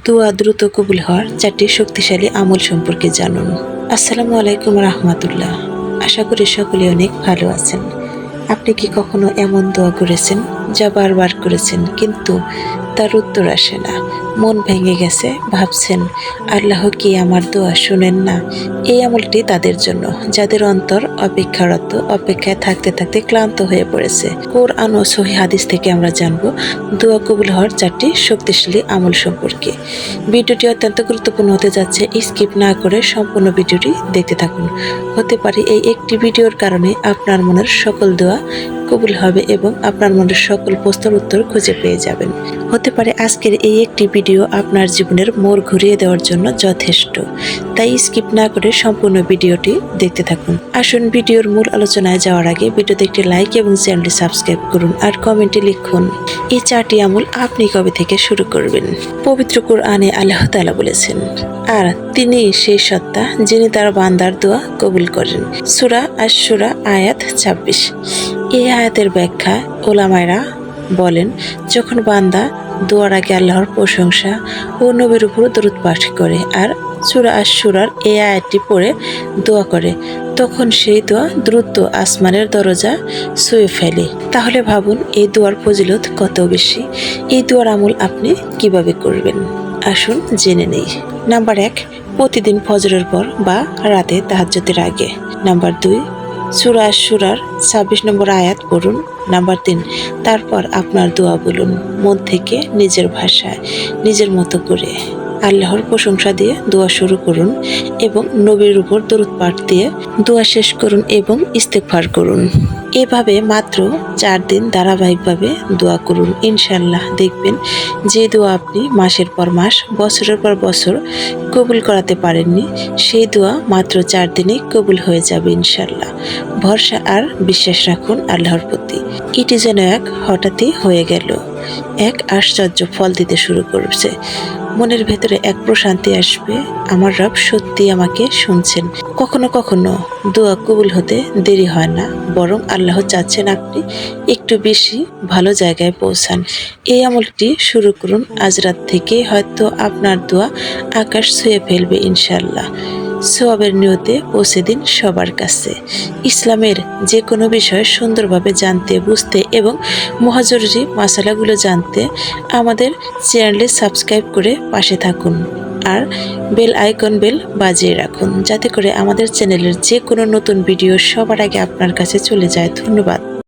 দোয়া দ্রুত কবুল হওয়ার 4টি শক্তিশালী আমল সম্পর্কে জানুন। আসসালামু আলাইকুম রাহমাতুল্লাহ। আশা করি সকলে অনেক ভালো আছেন। আপনি কি কখনো এমন দোয়া করেছেন যা বারবার করেছেন কিন্তু তার উত্তর আসে না? মন ভেঙে গেছে, ভাবছেন আল্লাহ কি আমার দোয়া শুনেন না? এই আমলটি তাদের জন্য যাদের অন্তর অপেক্ষারত, অপেক্ষায় থাকতে থাকতে ক্লান্ত হয়ে পড়েছে। কোরআন ও সহিহ হাদিস থেকে আমরা জানব দোয়া কবুল হওয়ার 4টি শক্তিশালী আমল সম্পর্কে। ভিডিওটি অত্যন্ত গুরুত্বপূর্ণ হতে যাচ্ছে, স্কিপ না করে সম্পূর্ণ ভিডিওটি দেখতে থাকুন। হতে পারে এই একটি ভিডিওর কারণে আপনার মনের সকল দোয়া কবুল হবে এবং আপনার মনের সকল প্রশ্নের উত্তর খুঁজে পেয়ে যাবেন। হতে পারে আজকের এই একটি ভিডিও আপনার জীবনের মোড় ঘুরিয়ে দেওয়ার জন্য যথেষ্ট। তাই স্কিপ না করে সম্পূর্ণ ভিডিওটি দেখতে থাকুন। আসুন ভিডিওর মূল আলোচনায় যাওয়ার আগে ভিডিওতে একটি লাইক এবং চ্যানেলটি সাবস্ক্রাইব করুন আর কমেন্টে লিখুন এই 4টি আমল আপনি কবে থেকে শুরু করবেন। পবিত্র কোরআনে আল্লাহ তাআলা বলেছেন, আর তিনি সেই সত্তা যিনি তার বান্দার দোয়া কবুল করেন। সূরা আশ-শূরা আয়াত 26। এই আয়াতের ব্যাখ্যা ওলামায়রা বলেন, যখন বান্দা দোয়ার আগে আল্লাহর প্রশংসা ও নবীর উপর দরুদ পাঠ করে আর সূরা আশ-শূরার এই আয়াতটি পড়ে দোয়া করে, তখন সেই দোয়া দ্রুত আসমানের দরজা ছুঁয়ে ফেলে। তাহলে ভাবুন এই দোয়ার ফজিলত কত বেশি। এই দোয়ার আমল আপনি কিভাবে করবেন, আসুন জেনে নেই। নাম্বার 1, প্রতিদিন ফজরের পর বা রাতে তাহাজ্জুদের আগে। নাম্বার 2, সূরা আশ-শূরার 26 নম্বর আয়াত পড়ুন। নাম্বার 3, তারপর আপনার দোয়া বলুন মন থেকে, নিজের ভাষায়, নিজের মতো করে। আল্লাহর প্রশংসা দিয়ে দোয়া শুরু করুন এবং নবীর উপর দরুদ পাঠ দিয়ে দোয়া শেষ করুন এবং ইস্তেগফার করুন। এভাবে মাত্র 4 দিন ধারাবাহিকভাবে দোয়া করুন। ইনশাআল্লাহ দেখবেন যে দোয়া আপনি মাসের পর মাস, বছরের পর বছর কবুল করাতে পারেননি, সেই দোয়া মাত্র 4 দিনেই কবুল হয়ে যাবে ইনশাআল্লাহ। ভরসা আর বিশ্বাস রাখুন আল্লাহর প্রতি। এটি যেন এক হঠাৎই হয়ে গেল, এক আশ্চর্য ফল দিতে শুরু করছে। মনের ভেতরে এক প্রশান্তি আসবে, আমার রব সত্যি আমাকে শুনছেন। কখনো কখনো দোয়া কবুল হতে দেরি হয় না, বরং আল্লাহ চাচ্ছেন আপনি একটু বেশি ভালো জায়গায় পৌঁছান। এই আমলটি শুরু করুন আজ রাত থেকে, হয়তো আপনার দোয়া আকাশ ছুঁয়ে ফেলবে ইনশাআল্লাহ। সওয়াবের নিয়তে পৌঁছে দিন সবার কাছে। ইসলামের যে কোনো বিষয় সুন্দরভাবে জানতে, বুঝতে এবং মহাজরুরি মাসালাগুলো জানতে আমাদের চ্যানেলে সাবস্ক্রাইব করে পাশে থাকুন আর বেল আইকন বাজিয়ে রাখুন, যাতে করে আমাদের চ্যানেলের যে কোনো নতুন ভিডিও সবার আগে আপনার কাছে চলে যায়। ধন্যবাদ।